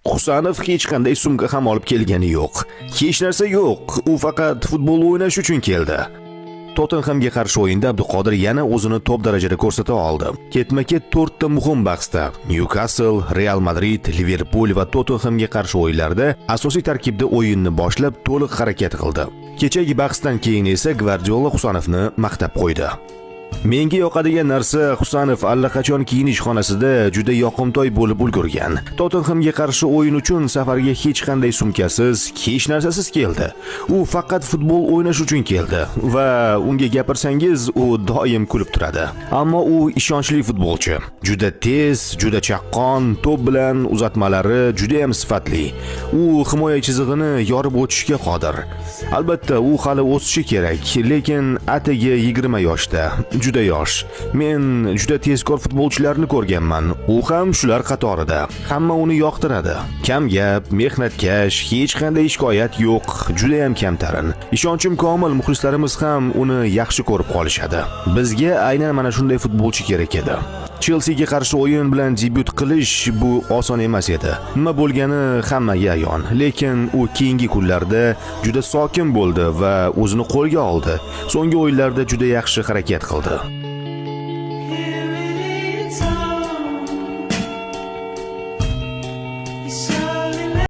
Husanov hech qanday sumka ham olib kelgani yo'q. Hech narsa yo'q. U faqat futbol o'ynash uchun keldi. Tottenhamga qarshi o'yinda Abduqodir yana o'zini top darajada ko'rsata oldi. Ketma-ket 4 ta muhim bahsda Newcastle, Real Madrid, Liverpool va Tottenhamga qarshi o'yinlarda asosiy tarkibda o'yinni boshlab to'liq harakat qildi. Kechagi bahsdan keyin esa Gvardiola Husanovni maqtab qo'ydi. Menga yoqadigan narsa Husanov allaqachon kiyinish xonasida juda yoqimtoy bo'lib ulgurgan. Tottenhamga qarshi o'yin uchun safarga hech qanday sumkasiz, hech narsasiz keldi. U faqat futbol o'ynash uchun keldi va unga gapirsangiz u doim kulib turadi. Ammo u ishonchli futbolchi. Juda tez, juda chaqqon, to'p bilan uzatmalari juda ham sifatli. U himoya chizig'ini yorib o'tishga qodir. Albatta, u hali o'sishi kerak, lekin atigi 20 yoshda. Juda yosh. Men juda tezkor futbolchilarni ko'rganman. U ham shular qatorida. Hamma uni yoqtiradi. Kam gap, mehnatkash, hech qanday shikoyat yo'q, juda ham kamtarin. Ishonchim komil, muxlislarimiz ham uni yaxshi ko'rib qolishadi. Bizga aynan mana shunday futbolchi kerak edi. Chelsea ga qarshi o'yin bilan debyut qilish bu oson emas edi. Nima bo'lgani hammaga ayon, lekin u keyingi kunlarda juda sokin bo'ldi va o'zini qo'lga oldi. So'nggi o'yinlarda juda yaxshi harakat qildi.